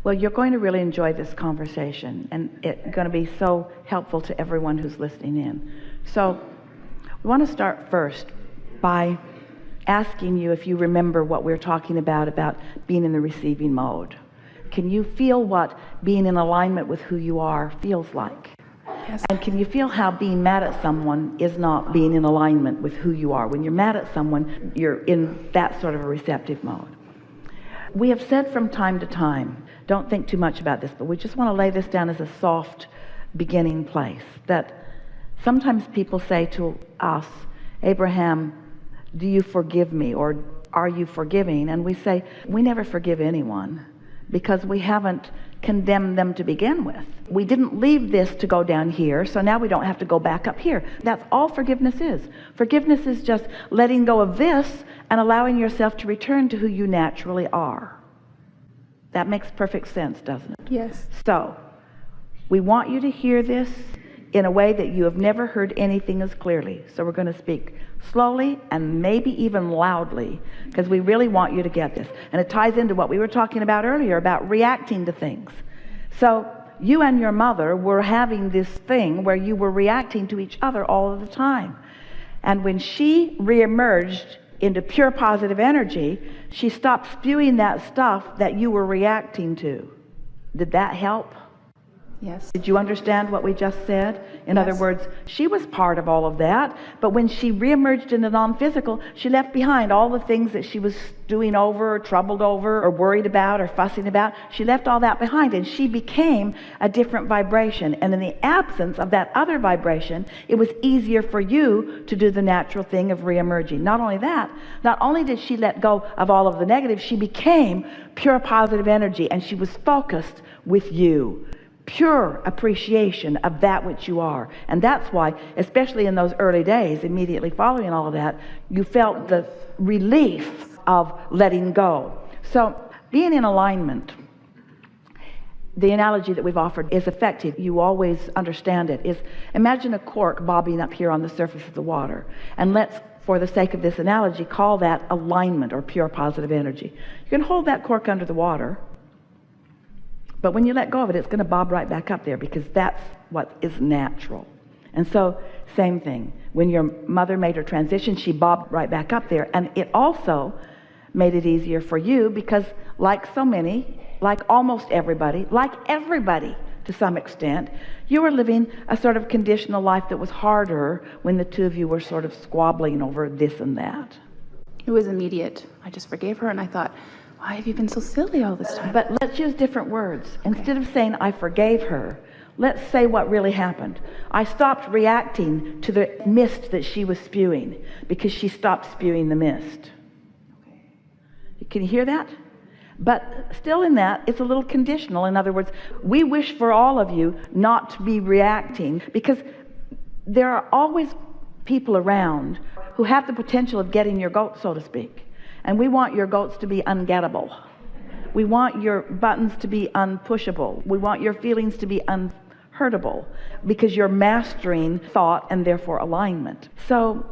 Well, you're going to really enjoy this conversation, and it's going to be so helpful to everyone who's listening in. So we want to start first by asking you if you remember what we're talking about being in the receiving mode. Can you feel what being in alignment with who you are feels like? Yes. And can you feel how being mad at someone is not being in alignment with who you are? When you're mad at someone, you're in that sort of a receptive mode. We have said from time to time, don't think too much about this, but we just want to lay this down as a soft beginning place, that sometimes people say to us, Abraham, do you forgive me, or are you forgiving? And we say, we never forgive anyone because we haven't condemned them to begin with. We didn't leave this to go down here, so now we don't have to go back up here. That's all forgiveness is. Forgiveness is just letting go of this and allowing yourself to return to who you naturally are. That makes perfect sense, doesn't it? Yes. So, we want you to hear this in a way that you have never heard anything as clearly. So we're going to speak slowly and maybe even loudly, because we really want you to get this. And it ties into what we were talking about earlier about reacting to things. So you and your mother were having this thing where you were reacting to each other all of the time. And when she reemerged into pure positive energy, she stopped spewing that stuff that you were reacting to. Did that help? Yes. Did you understand what we just said? In other words, she was part of all of that, but when she reemerged into non-physical, she left behind all the things that she was stewing over, or troubled over, or worried about, or fussing about. She left all that behind, and she became a different vibration. And in the absence of that other vibration, it was easier for you to do the natural thing of reemerging. Not only that, not only did she let go of all of the negative, she became pure positive energy, and she was focused with you. Pure appreciation of that which you are. And that's why, especially in those early days, immediately following all of that, you felt the relief of letting go. So being in alignment, the analogy that we've offered is effective. You always understand it. Is imagine a cork bobbing up here on the surface of the water. And let's, for the sake of this analogy, call that alignment or pure positive energy. You can hold that cork under the water, but when you let go of it, it's going to bob right back up there because that's what is natural. And so, same thing. When your mother made her transition, she bobbed right back up there. And it also made it easier for you because, like so many, like almost everybody, like everybody to some extent, you were living a sort of conditional life that was harder when the two of you were sort of squabbling over this and that. It was immediate. I just forgave her, and I thought, why have you been so silly all this time? But let's use different words. Instead of saying, I forgave her, let's say what really happened. I stopped reacting to the mist that she was spewing because she stopped spewing the mist. Can you hear that? But still in that, it's a little conditional. In other words, we wish for all of you not to be reacting because there are always people around who have the potential of getting your goat, so to speak. And we want your goats to be ungettable. We want your buttons to be unpushable. We want your feelings to be unhurtable because you're mastering thought and therefore alignment. So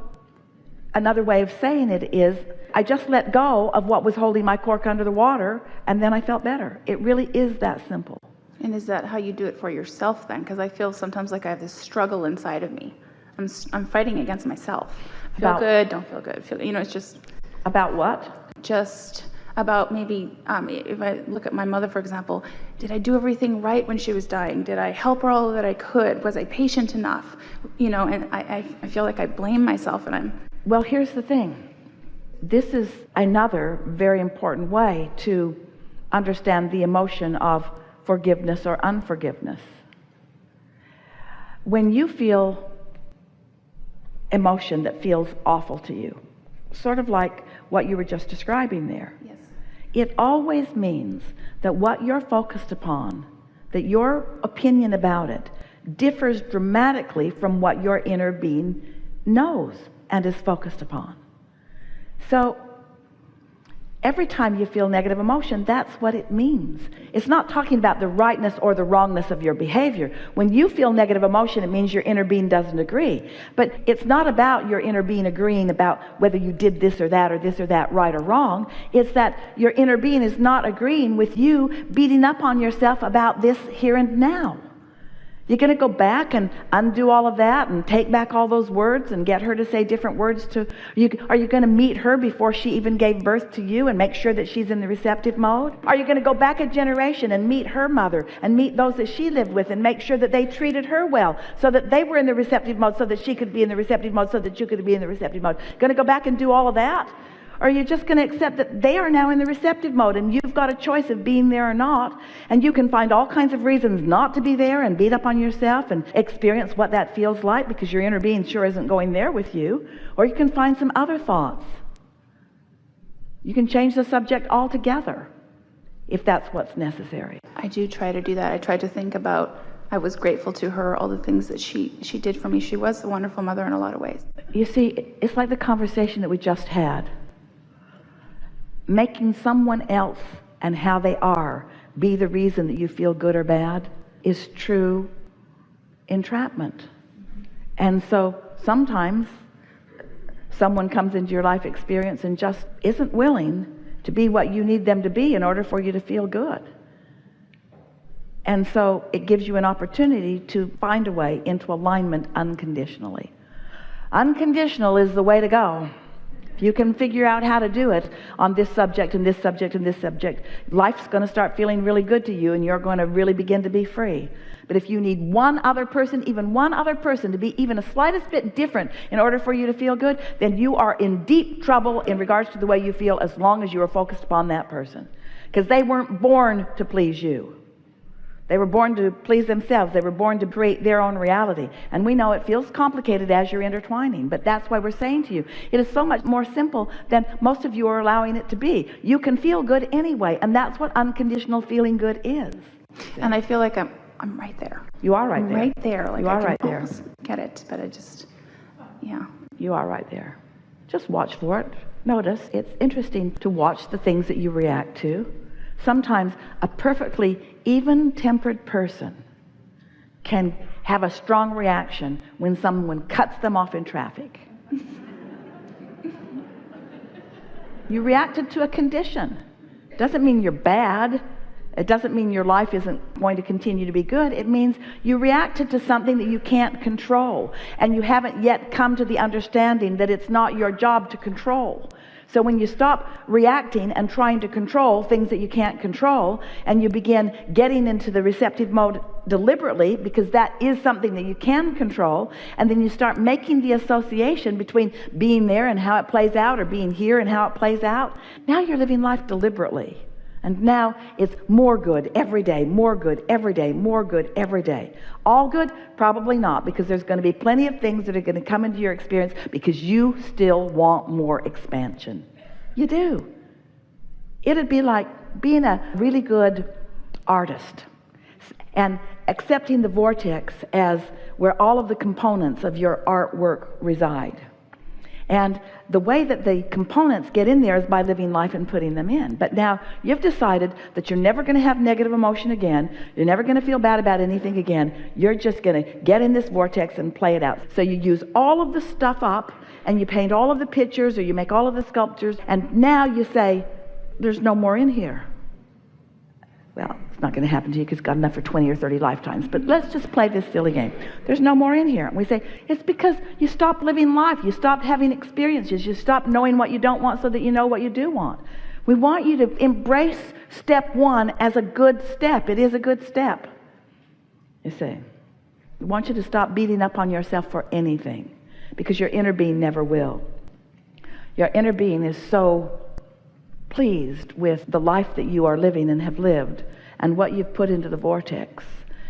another way of saying it is, I just let go of what was holding my cork under the water and then I felt better. It really is that simple. And is that how you do it for yourself then? Because I feel sometimes like I have this struggle inside of me. I'm fighting against myself. Feel good, don't feel good. It's just... About what? Just about maybe, if I look at my mother, for example, did I do everything right when she was dying? Did I help her all that I could? Was I patient enough? And I feel like I blame myself and I'm... Well, here's the thing. This is another very important way to understand the emotion of forgiveness or unforgiveness. When you feel emotion that feels awful to you, sort of like what you were just describing there. Yes. It always means that what you're focused upon, that your opinion about it, differs dramatically from what your inner being knows and is focused upon. So Every time you feel negative emotion, that's what it means. It's not talking about the rightness or the wrongness of your behavior. When you feel negative emotion, it means your inner being doesn't agree. But it's not about your inner being agreeing about whether you did this or that right or wrong. It's that your inner being is not agreeing with you beating up on yourself about this here and now. You're going to go back and undo all of that and take back all those words and get her to say different words to you? Are you going to meet her before she even gave birth to you and make sure that she's in the receptive mode? Are you going to go back a generation and meet her mother and meet those that she lived with and make sure that they treated her well so that they were in the receptive mode, so that she could be in the receptive mode, so that you could be in the receptive mode? Going to go back and do all of that? Or are you just going to accept that they are now in the receptive mode and you've got a choice of being there or not? And you can find all kinds of reasons not to be there and beat up on yourself and experience what that feels like because your inner being sure isn't going there with you. Or you can find some other thoughts. You can change the subject altogether if that's what's necessary. I do try to do that. I try to think about, I was grateful to her, all the things that she did for me. She was a wonderful mother in a lot of ways. You see, it's like the conversation that we just had. Making someone else and how they are be the reason that you feel good or bad is true entrapment. And so sometimes someone comes into your life experience and just isn't willing to be what you need them to be in order for you to feel good. And so it gives you an opportunity to find a way into alignment unconditionally. Unconditional is the way to go. If you can figure out how to do it on this subject and this subject and this subject, life's going to start feeling really good to you and you're going to really begin to be free. But if you need one other person, even one other person, to be even a slightest bit different in order for you to feel good, then you are in deep trouble in regards to the way you feel as long as you are focused upon that person. Because they weren't born to please you. They were born to please themselves. They were born to create their own reality. And we know it feels complicated as you're intertwining, but that's why we're saying to you, it is so much more simple than most of you are allowing it to be. You can feel good anyway, and that's what unconditional feeling good is. And I feel like I'm right there. You are right there. Right there. Like you are I can right there. almost get it, but I just, yeah. You are right there. Just watch for it. Notice, it's interesting to watch the things that you react to. Sometimes a perfectly even-tempered person can have a strong reaction when someone cuts them off in traffic. You reacted to a condition. Doesn't mean you're bad. It doesn't mean your life isn't going to continue to be good. It means you reacted to something that you can't control, and you haven't yet come to the understanding that it's not your job to control. So when you stop reacting and trying to control things that you can't control, and you begin getting into the receptive mode deliberately, because that is something that you can control, and then you start making the association between being there and how it plays out, or being here and how it plays out, now you're living life deliberately. And now it's more good every day, more good every day, more good every day. All good? Probably not, because there's going to be plenty of things that are going to come into your experience because you still want more expansion. You do. It'd be like being a really good artist and accepting the vortex as where all of the components of your artwork reside. And the way that the components get in there is by living life and putting them in. But now you've decided that you're never going to have negative emotion again. You're never going to feel bad about anything again. You're just going to get in this vortex and play it out. So you use all of the stuff up, and you paint all of the pictures, or you make all of the sculptures, and now you say, there's no more in here. Well, it's not going to happen to you because you've got enough for 20 or 30 lifetimes. But let's just play this silly game. There's no more in here. And we say, it's because you stopped living life. You stopped having experiences. You stopped knowing what you don't want so that you know what you do want. We want you to embrace step one as a good step. It is a good step. You see, we want you to stop beating up on yourself for anything, because your inner being never will. Your inner being is so pleased with the life that you are living and have lived, and what you've put into the vortex,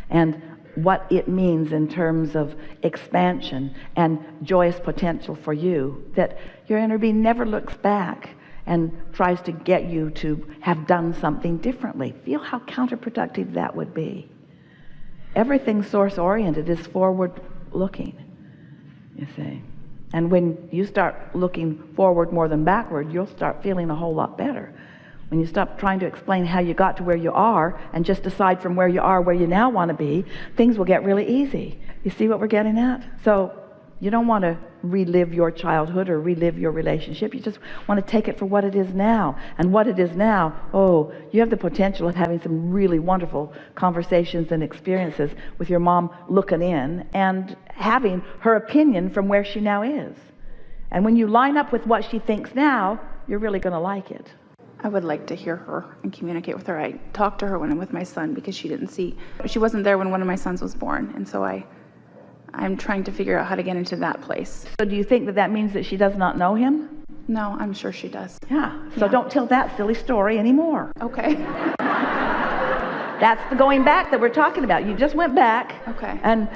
and what it means in terms of expansion and joyous potential for you, that your inner being never looks back and tries to get you to have done something differently. Feel how counterproductive that would be. Everything source-oriented is forward-looking, you see. And when you start looking forward more than backward, you'll start feeling a whole lot better. When you stop trying to explain how you got to where you are and just decide from where you are where you now want to be, things will get really easy. You see what we're getting at? So you don't want to relive your childhood or relive your relationship. You just want to take it for what it is now. And what it is now, oh, you have the potential of having some really wonderful conversations and experiences with your mom looking in and having her opinion from where she now is. And when you line up with what she thinks now, you're really going to like it. I would like to hear her and communicate with her. I talked to her when I'm with my son because she wasn't there when one of my sons was born. And so I'm trying to figure out how to get into that place. So do you think that means that she does not know him? No, I'm sure she does. Yeah. So don't tell that silly story anymore. Okay. That's the going back that we're talking about. You just went back Okay. and